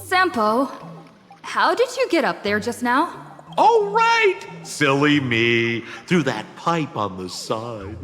Sampo, how did you get up there just now? Oh, right! Silly me. Through that pipe on the side.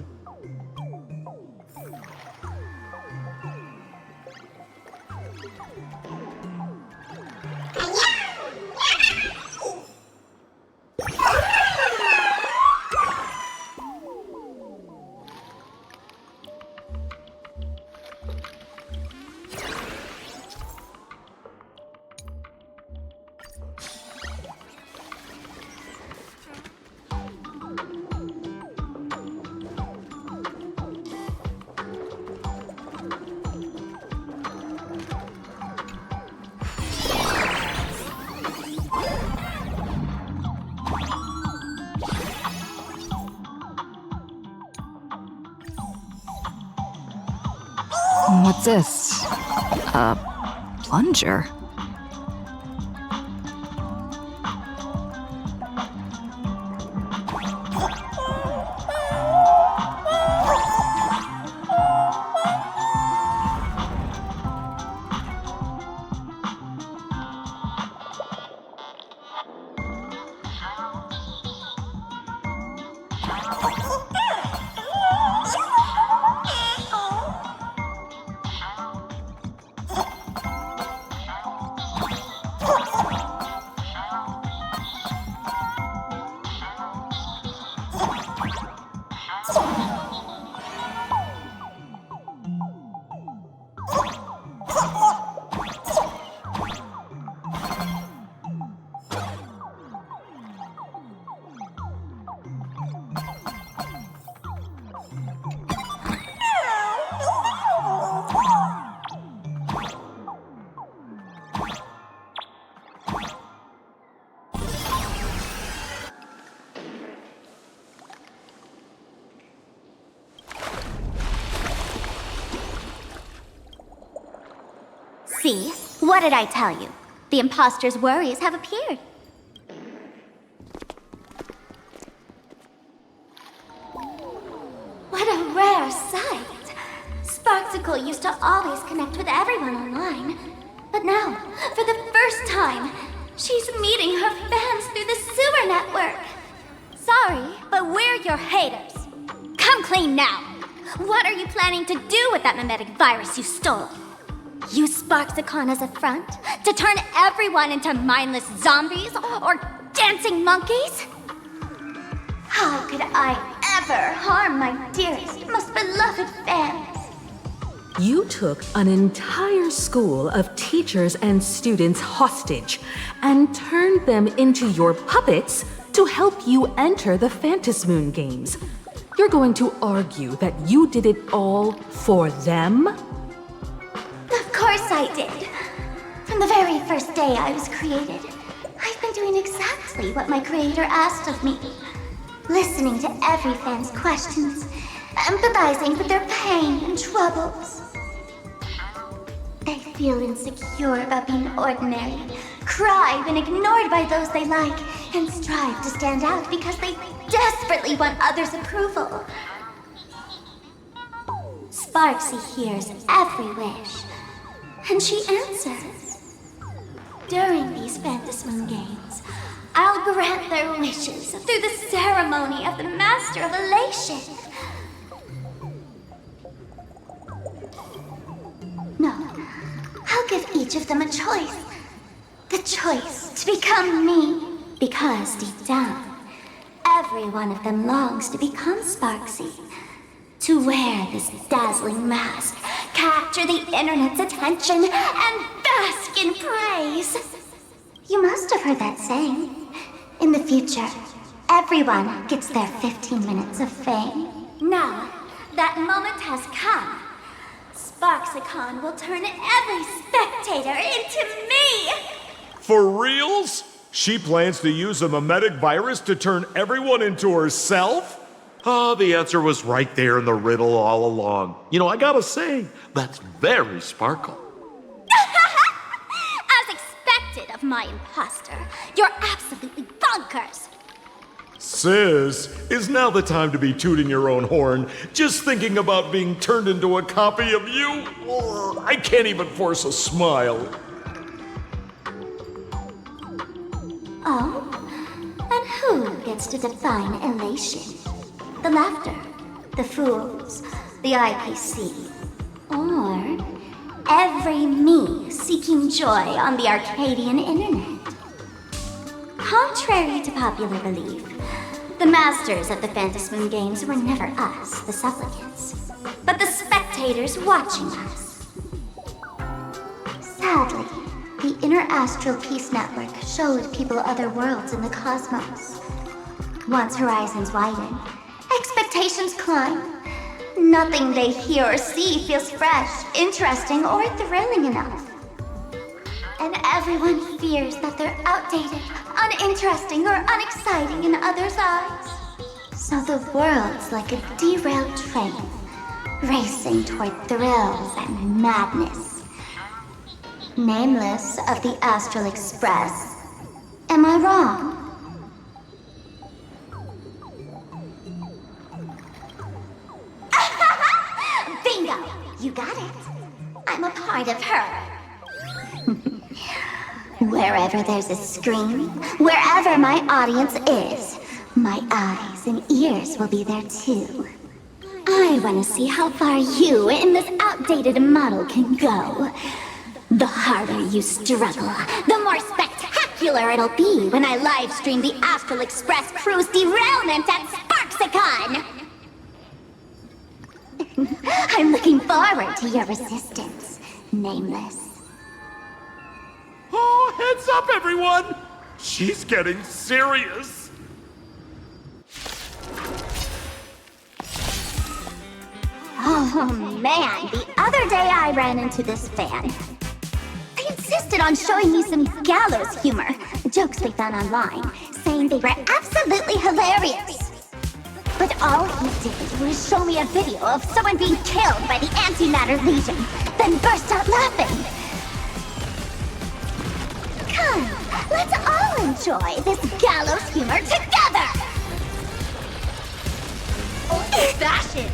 What's this? A plunger? See? What did I tell you? The imposter's worries have appeared. What a rare sight! Sparksicle used to always connect with everyone online. But now, for the first time, she's meeting her fans through the sewer network. Sorry, but we're your haters. Come clean now! What are you planning to do with that mimetic virus you stole? Use Sparksicon as a front to turn everyone into mindless zombies or dancing monkeys? How could I ever harm my dearest, most beloved fans? You took an entire school of teachers and students hostage and turned them into your puppets to help you enter the Phantasmoon games. You're going to argue that you did it all for them? Of course I did. From the very first day I was created, I've been doing exactly what my creator asked of me. Listening to every fan's questions, empathizing with their pain and troubles. They feel insecure about being ordinary, cry when ignored by those they like, and strive to stand out because they desperately want others' approval. Sparksy hears every wish, and she answers. During these Phantasmoon games, I'll grant their wishes through the ceremony of the Master of Elation. No, I'll give each of them a choice. The choice to become me. Because deep down, every one of them longs to become Sparksy. To wear this dazzling mask, capture the internet's attention, and bask in praise. You must have heard that saying. In the future, everyone gets their 15 minutes of fame. Now, that moment has come. Sparksicon will turn every spectator into me! For reals? She plans to use a mimetic virus to turn everyone into herself? Ah, the answer was right there in the riddle all along. You know, I gotta say, that's very Sparkle. As expected of my imposter, you're absolutely bonkers! Sis, is now the time to be tooting your own horn, just thinking about being turned into a copy of you? I can't even force a smile. Who gets to define elation? The laughter, the fools, the IPC, or every me seeking joy on the Arcadian internet? Contrary to popular belief, the masters of the Phantasmoon games were never us, the supplicants, but the spectators watching us. Sadly, the Inter-Astral Peace Network showed people other worlds in the cosmos. Once horizons widen, expectations climb. Nothing they hear or see feels fresh, interesting, or thrilling enough. And everyone fears that they're outdated, uninteresting, or unexciting in others' eyes. So the world's like a derailed train, racing toward thrills and madness. Nameless of the Astral Express. Am I wrong? Bingo! You got it. I'm a part of her. Wherever there's a screen, wherever my audience is, my eyes and ears will be there too. I want to see how far you in this outdated model can go. The harder you struggle, the more spectacular it'll be when I live stream the Astral Express crew's derailment at Sparksicon! I'm looking forward to your resistance, Nameless. Oh, heads up, everyone! She's getting serious. Oh man, the other day I ran into this fan. They insisted on showing me some gallows humor, jokes they found online, saying they were absolutely hilarious. But all he did was show me a video of someone being killed by the Antimatter Legion, then burst out laughing. Come, let's all enjoy this gallows humor together! Old-fashioned!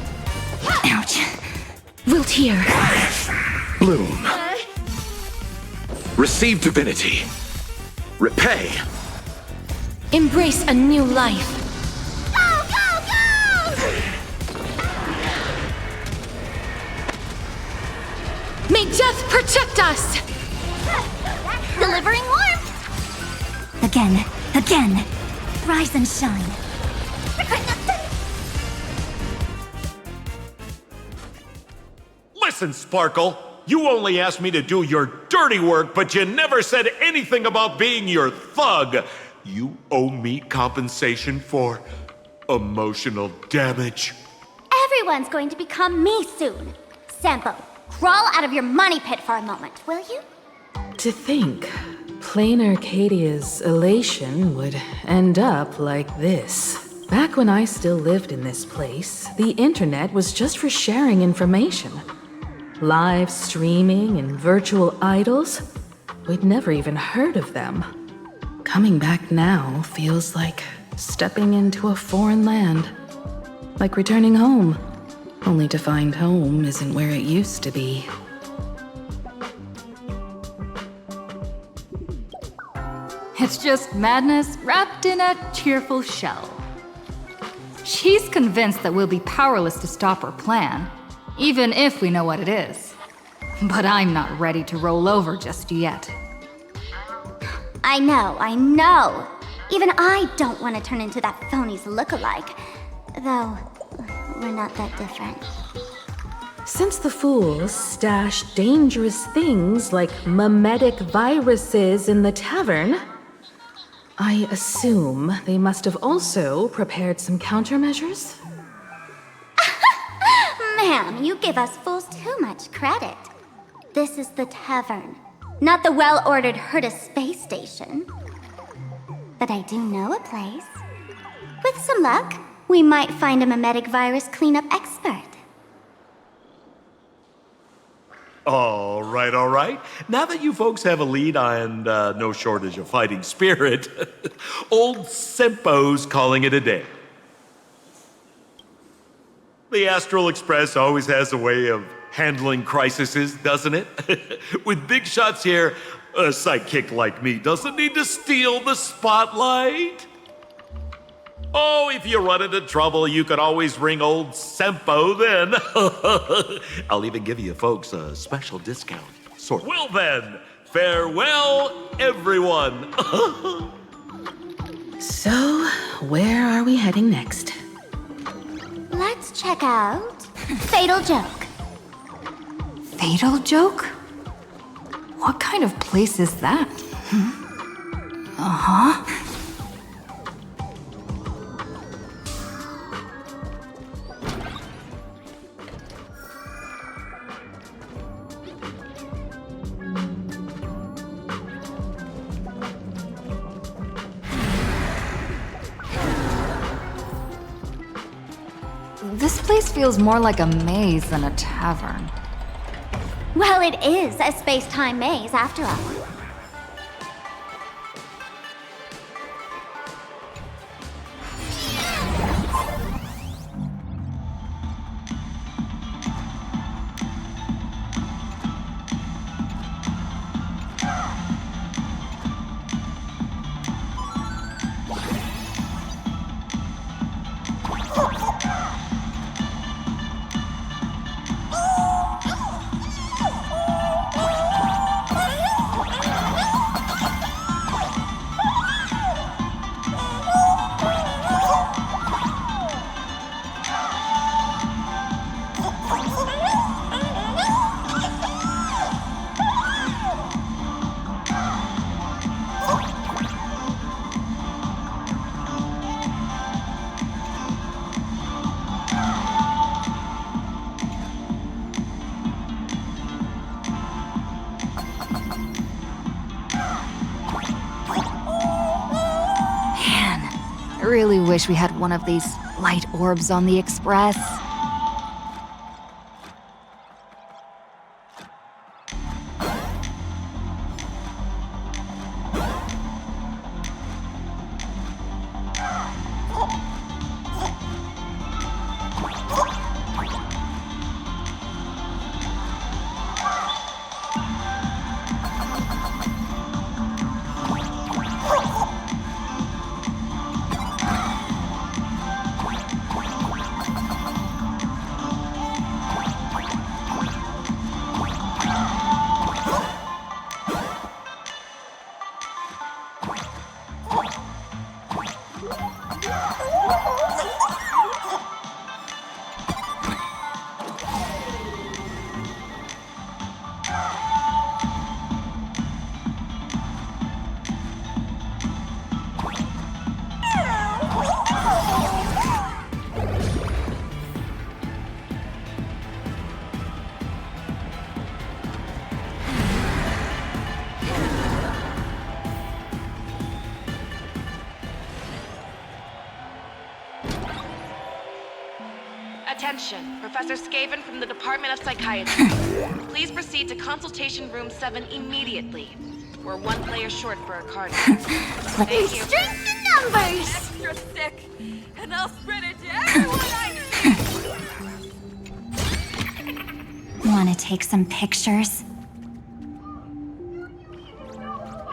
Ouch. Wilt here. Bloom. Receive divinity. Repay. Embrace a new life. Go, go, go! May death protect us! Delivering warmth! Again. Rise and shine. Listen, Sparkle. You only asked me to do your dirty work, but you never said anything about being your thug. You owe me compensation for emotional damage. Everyone's going to become me soon. Sampo, crawl out of your money pit for a moment, will you? To think, plain Arcadia's elation would end up like this. Back when I still lived in this place, the internet was just for sharing information. Live streaming and virtual idols? We'd never even heard of them. Coming back now feels like stepping into a foreign land. Like returning home, only to find home isn't where it used to be. It's just madness wrapped in a cheerful shell. She's convinced that we'll be powerless to stop her plan, even if we know what it is. But I'm not ready to roll over just yet. I know. Even I don't want to turn into that phony's lookalike. Though, we're not that different. Since the fools stash dangerous things like mimetic viruses in the tavern, I assume they must have also prepared some countermeasures? Ma'am, you give us fools too much credit. This is the tavern, not the well-ordered Herta space station. But I do know a place. With some luck, we might find a mimetic virus cleanup expert. All right. Now that you folks have a lead and no shortage of fighting spirit, old Sempo's calling it a day. The Astral Express always has a way of handling crises, doesn't it? With big shots here, a sidekick like me doesn't need to steal the spotlight. Oh, if you run into trouble, you could always ring old Sempo then. I'll even give you folks a special discount. Sort of. Well then, farewell, everyone. So, where are we heading next? Let's check out Fatal Joke. Fatal joke? What kind of place is that? Uh-huh. This place feels more like a maze than a tavern. Well, it is a space-time maze after all. I really wish we had one of these light orbs on the Express. Attention, Professor Skaven from the Department of Psychiatry. Please proceed to Consultation Room 7 immediately. We're one player short for a card. Thank you. Strength in numbers! Extra sick, and I'll spread it to everyone I see. Want to take some pictures?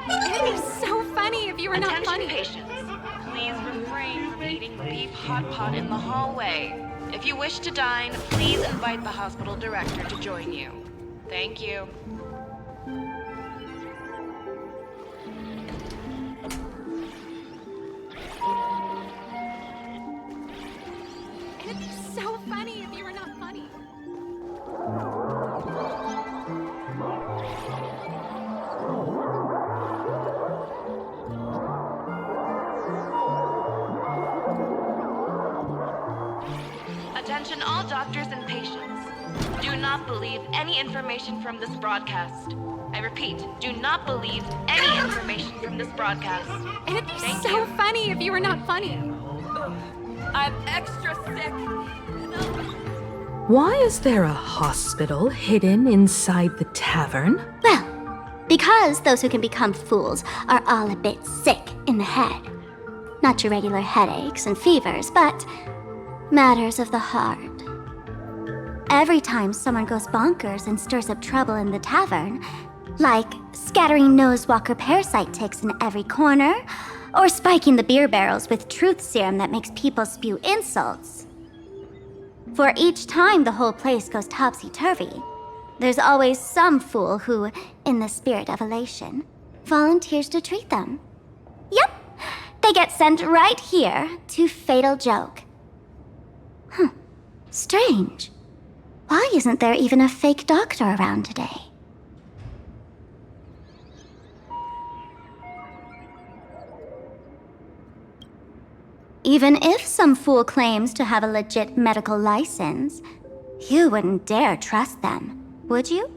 It'd be so funny if you were not Attention funny. patients, please refrain from eating the beef hot pot in the hallway. If you wish to dine, please invite the hospital director to join you. Thank you. It'd be so funny if you were not funny. Attention all doctors and patients. Do not believe any information from this broadcast. I repeat, do not believe any information from this broadcast. It'd be Thank so you. funny if you were not funny. I'm extra sick. Why is there a hospital hidden inside the tavern? Well, because those who can become fools are all a bit sick in the head. Not your regular headaches and fevers, but matters of the heart. Every time someone goes bonkers and stirs up trouble in the tavern, like scattering nosewalker parasite ticks in every corner, Or spiking the beer barrels with truth serum that makes people spew insults. For each time the whole place goes topsy-turvy, there's always some fool who, in the spirit of elation, volunteers to treat them. Yep, they get sent right here to Fatal Joke. Strange. Why isn't there even a fake doctor around today? Even if some fool claims to have a legit medical license, you wouldn't dare trust them, would you?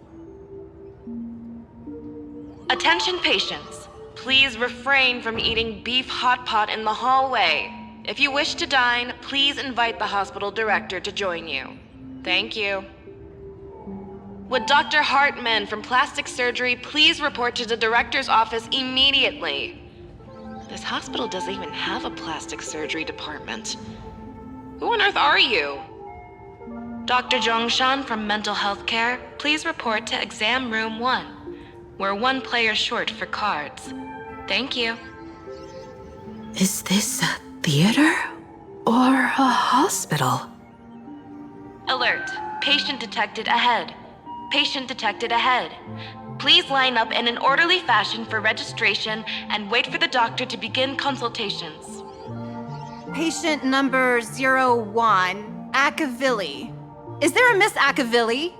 Attention patients. Please refrain from eating beef hot pot in the hallway. If you wish to dine, please invite the hospital director to join you. Thank you. Would Dr. Hartman from Plastic Surgery please report to the director's office immediately? This hospital doesn't even have a plastic surgery department. Who on earth are you? Dr. Zhongshan from Mental Health Care, please report to exam room 1. We're 1 player short for cards. Thank you. Is this a theater or a hospital? Alert. Patient detected ahead. Patient detected ahead. Please line up in an orderly fashion for registration and wait for the doctor to begin consultations. Patient number 01, Akavilli. Is there a Miss Akavilli?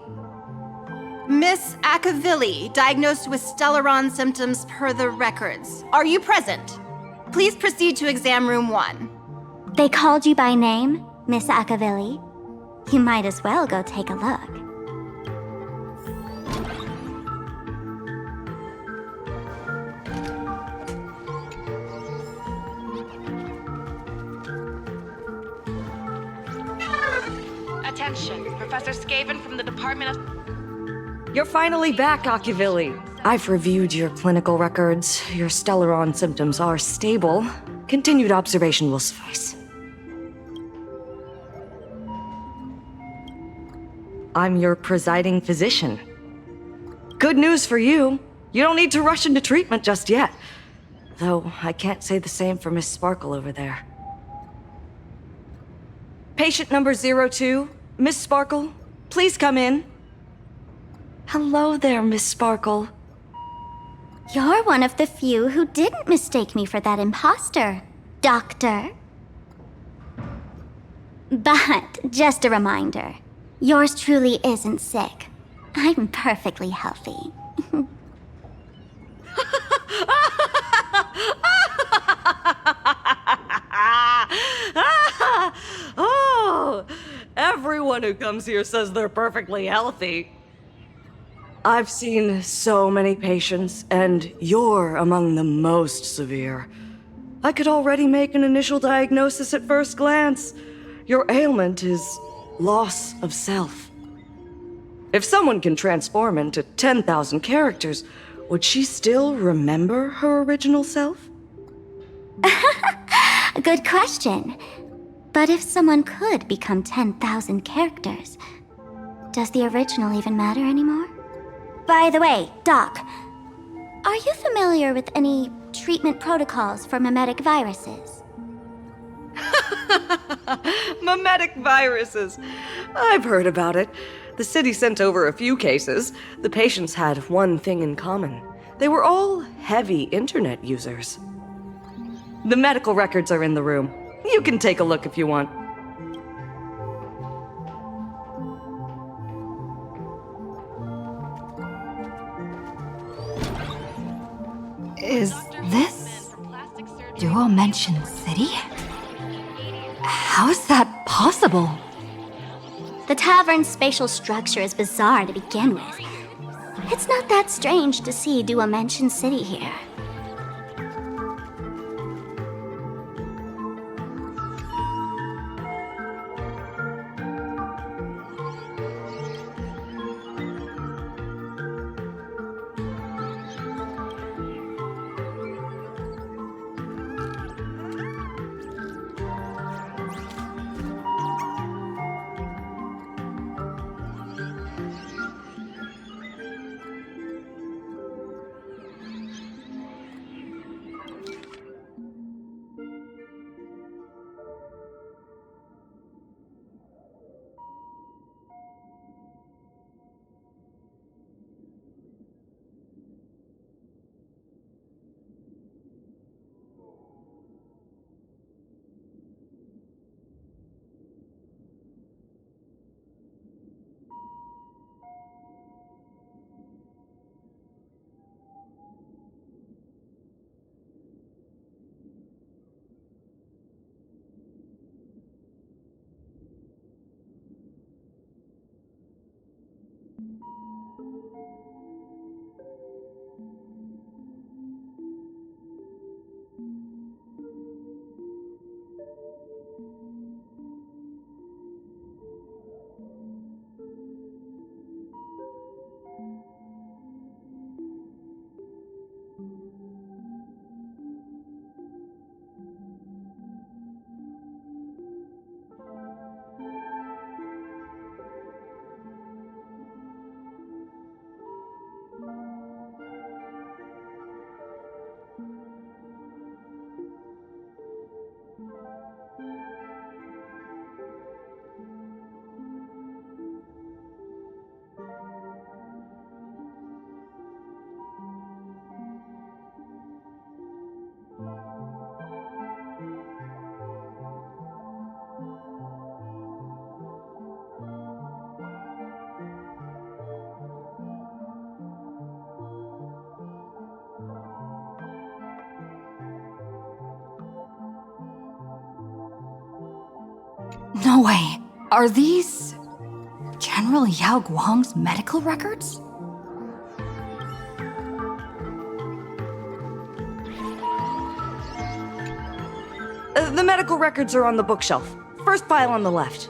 Miss Akavilli, diagnosed with Stellaron symptoms per the records. Are you present? Please proceed to exam room 1. They called you by name, Miss Akavilli. You might as well go take a look. Attention, Professor Skaven from the Department of... You're finally back, Akavilli. I've reviewed your clinical records. Your Stellaron symptoms are stable. Continued observation will suffice. I'm your presiding physician. Good news for you. You don't need to rush into treatment just yet. Though I can't say the same for Miss Sparkle over there. Patient number 02, Miss Sparkle, please come in. Hello there, Miss Sparkle. You're one of the few who didn't mistake me for that imposter, Doctor. But just a reminder, yours truly isn't sick. I'm perfectly healthy. Oh, everyone who comes here says they're perfectly healthy. I've seen so many patients, and you're among the most severe. I could already make an initial diagnosis at first glance. Your ailment is loss of self. If someone can transform into 10,000 characters, would she still remember her original self? Good question. But if someone could become 10,000 characters, does the original even matter anymore? By the way, Doc, are you familiar with any treatment protocols for mimetic viruses? Mimetic viruses. I've heard about it. The city sent over a few cases. The patients had one thing in common. They were all heavy internet users. The medical records are in the room. You can take a look if you want. Is this Dual Mention City? How is that possible? The tavern's spatial structure is bizarre to begin with. It's not that strange to see Dual Mention City here. No way. Are these General Yao Guang's medical records? The medical records are on the bookshelf. First file on the left.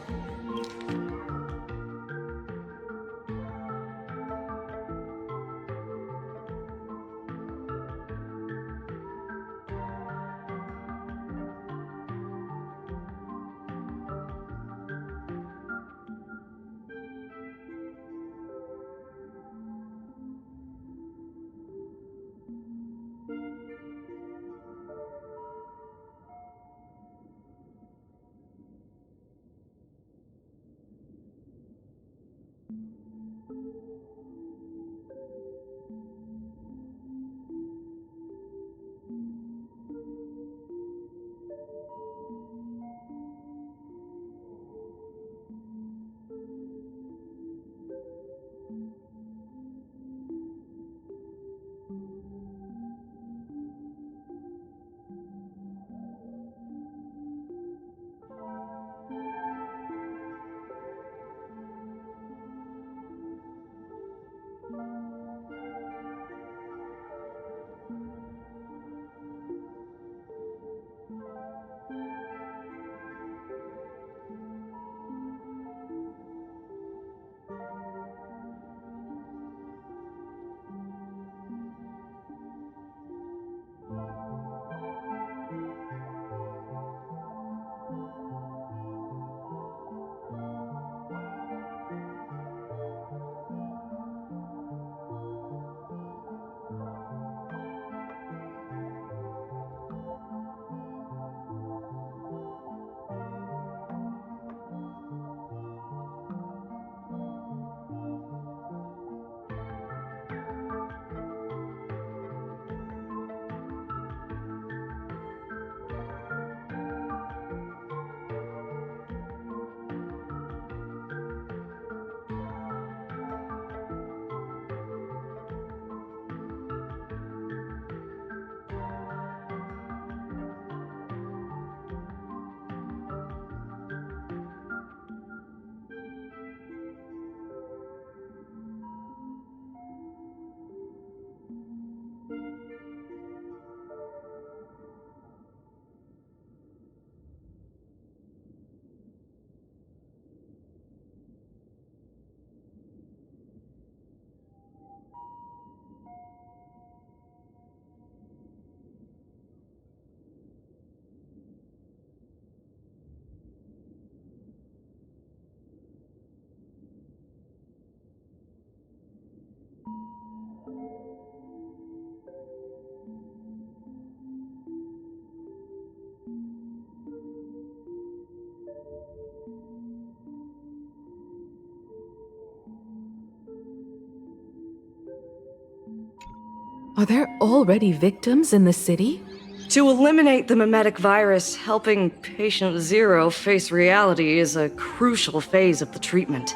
Are there already victims in the city? To eliminate the mimetic virus, helping Patient Zero face reality is a crucial phase of the treatment.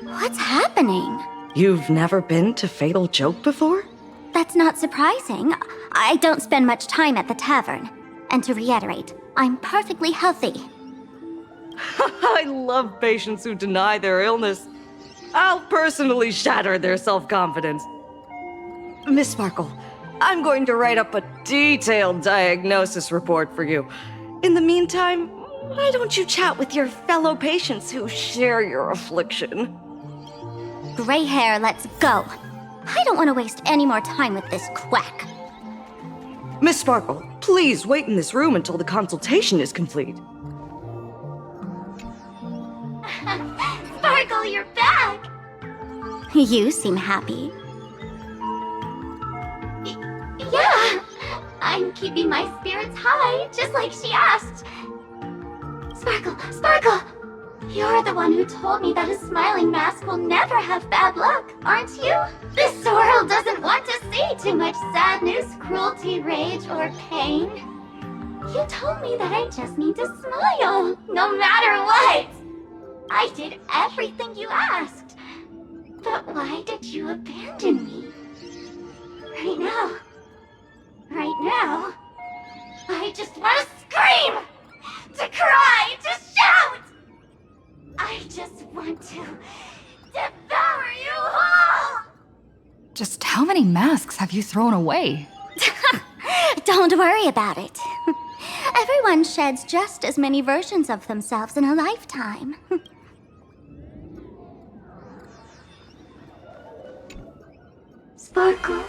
What's happening? You've never been to Fatal Joke before? That's not surprising. I don't spend much time at the tavern. And to reiterate, I'm perfectly healthy. I love patients who deny their illness. I'll personally shatter their self-confidence. Miss Sparkle, I'm going to write up a detailed diagnosis report for you. In the meantime, why don't you chat with your fellow patients who share your affliction? Gray hair, let's go. I don't want to waste any more time with this quack. Miss Sparkle, please wait in this room until the consultation is complete. Sparkle, you're back! You seem happy. Yeah, I'm keeping my spirits high, just like she asked. Sparkle, Sparkle! You're the one who told me that a smiling mask will never have bad luck, aren't you? This world doesn't want to see too much sadness, cruelty, rage, or pain. You told me that I just need to smile, no matter what! I did everything you asked. But why did you abandon me? Right now, just want to scream! To cry! To shout! I just want to devour you whole! Just how many masks have you thrown away? Don't worry about it. Everyone sheds just as many versions of themselves in a lifetime. Sparkle,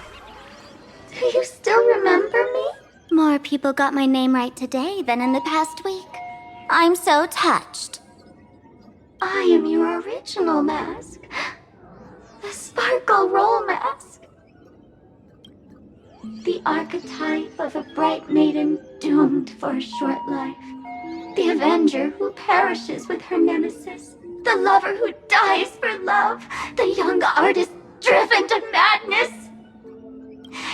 do you still remember me? More people got my name right today than in the past week. I'm so touched. I am your original mask. The Sparkle Roll Mask. The archetype of a bright maiden doomed for a short life. The avenger who perishes with her nemesis. The lover who dies for love. The young artist driven to madness.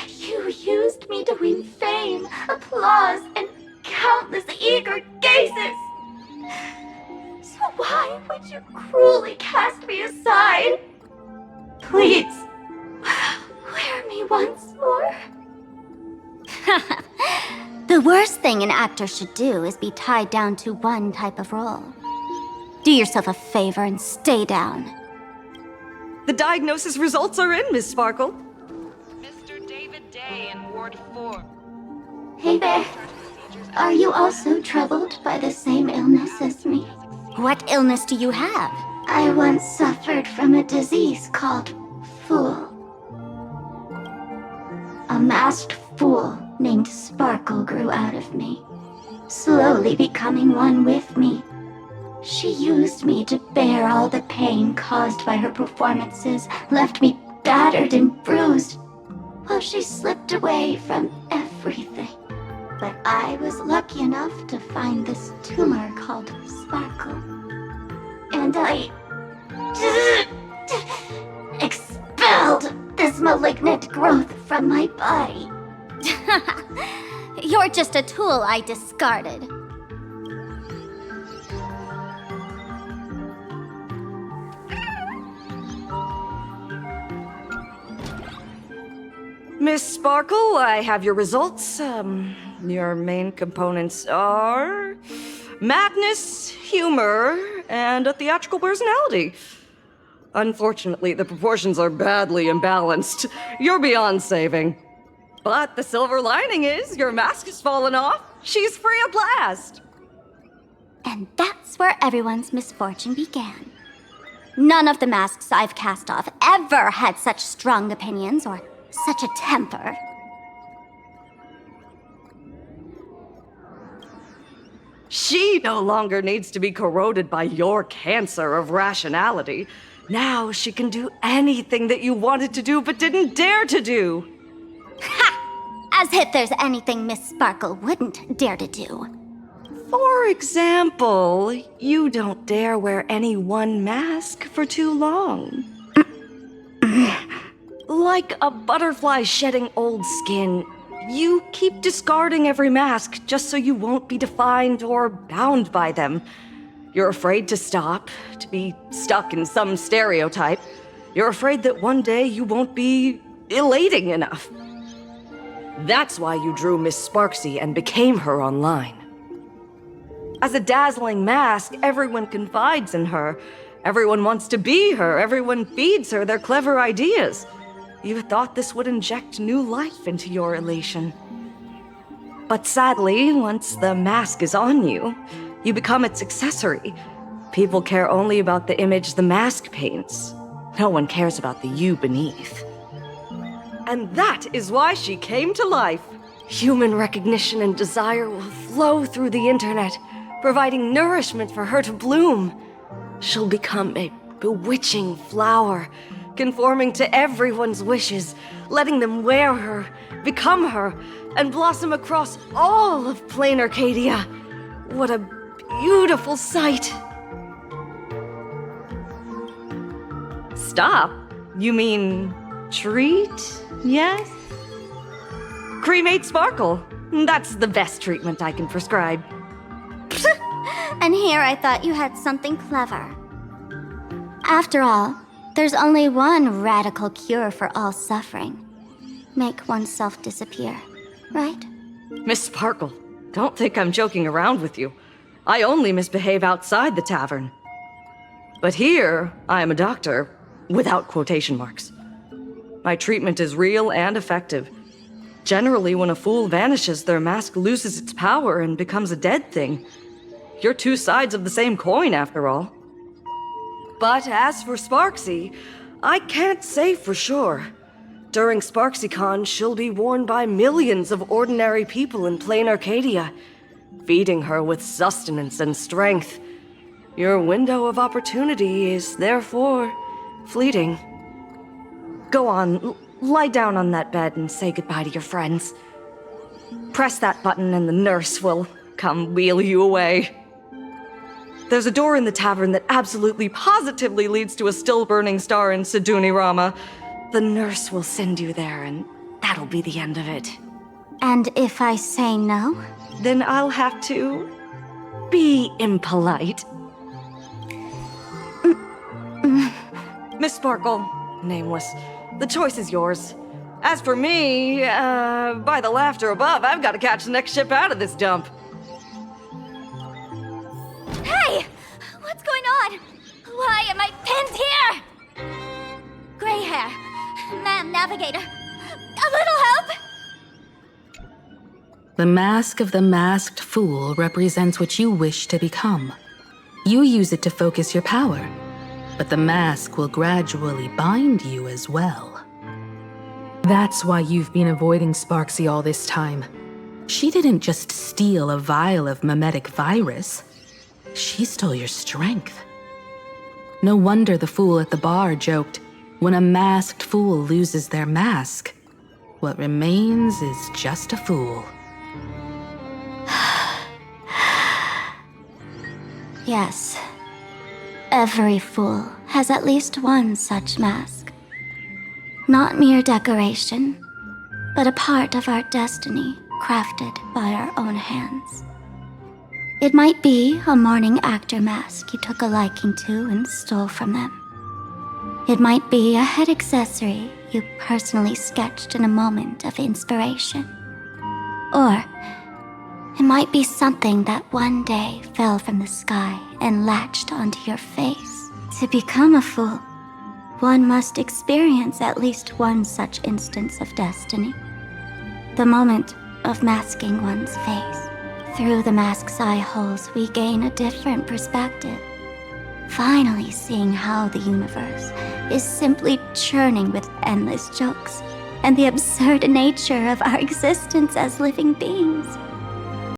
You used me to win fame, applause, and countless eager gazes. So why would you cruelly cast me aside? Please, wear me once more. The worst thing an actor should do is be tied down to one type of role. Do yourself a favor and stay down. The diagnosis results are in, Miss Sparkle. Mr. David Day in Ward 4. Hey there. Are you also troubled by the same illness as me? What illness do you have? I once suffered from a disease called Fool. A masked fool named Sparkle grew out of me, slowly becoming one with me. She used me to bear all the pain caused by her performances, left me battered and bruised, while she slipped away from everything. But I was lucky enough to find this tumor called Sparkle. And I expelled this malignant growth from my body. You're just a tool I discarded. Miss Sparkle, I have your results. Your main components are madness, humor, and a theatrical personality. Unfortunately, the proportions are badly imbalanced. You're beyond saving. But the silver lining is your mask has fallen off. She's free at last. And that's where everyone's misfortune began. None of the masks I've cast off ever had such strong opinions or such a temper. She no longer needs to be corroded by your cancer of rationality. Now she can do anything that you wanted to do but didn't dare to do. Ha! As if there's anything Miss Sparkle wouldn't dare to do. For example, you don't dare wear any one mask for too long. Like a butterfly shedding old skin, you keep discarding every mask just so you won't be defined or bound by them. You're afraid to stop, to be stuck in some stereotype. You're afraid that one day you won't be elating enough. That's why you drew Miss Sparksy and became her online. As a dazzling mask, everyone confides in her. Everyone wants to be her. Everyone feeds her their clever ideas. You thought this would inject new life into your elation. But sadly, once the mask is on you, you become its accessory. People care only about the image the mask paints. No one cares about the you beneath. And that is why she came to life. Human recognition and desire will flow through the internet, providing nourishment for her to bloom. She'll become a bewitching flower, conforming to everyone's wishes, letting them wear her, become her, and blossom across all of plain Arcadia. What a beautiful sight. Stop? You mean treat? Yes? Cremate Sparkle. That's the best treatment I can prescribe. And here I thought you had something clever. After all, there's only one radical cure for all suffering. Make oneself disappear, right? Miss Sparkle, Don't think I'm joking around with you. I only misbehave outside the tavern. But here, I am a doctor, without quotation marks. My treatment is real and effective. Generally, when a fool vanishes, their mask loses its power and becomes a dead thing. You're two sides of the same coin, after all. But as for Sparksy, I can't say for sure. During SparksyCon, she'll be worn by millions of ordinary people in plain Arcadia, feeding her with sustenance and strength. Your window of opportunity is therefore fleeting. Go on, lie down on that bed and say goodbye to your friends. Press that button and the nurse will come wheel you away. There's a door in the tavern that absolutely positively leads to a still-burning star in Siduni Rama. The nurse will send you there, and that'll be the end of it. And if I say no? Then I'll have to be impolite. Miss Sparkle, nameless, the choice is yours. As for me, by the laughter above, I've got to catch the next ship out of this dump. Hey! What's going on? Why am I pinned here? Gray hair. Ma'am, navigator. A little help? The mask of the masked fool represents what you wish to become. You use it to focus your power, but the mask will gradually bind you as well. That's why you've been avoiding Sparksy all this time. She didn't just steal a vial of mimetic virus. She stole your strength. No wonder the fool at the bar joked, when a masked fool loses their mask, what remains is just a fool. Yes. Every fool has at least one such mask. Not mere decoration, but a part of our destiny crafted by our own hands. It might be a morning actor mask you took a liking to and stole from them. It might be a head accessory you personally sketched in a moment of inspiration. Or it might be something that one day fell from the sky and latched onto your face. To become a fool, one must experience at least one such instance of destiny. The moment of masking one's face. Through the mask's eye holes, we gain a different perspective. Finally seeing how the universe is simply churning with endless jokes and the absurd nature of our existence as living beings.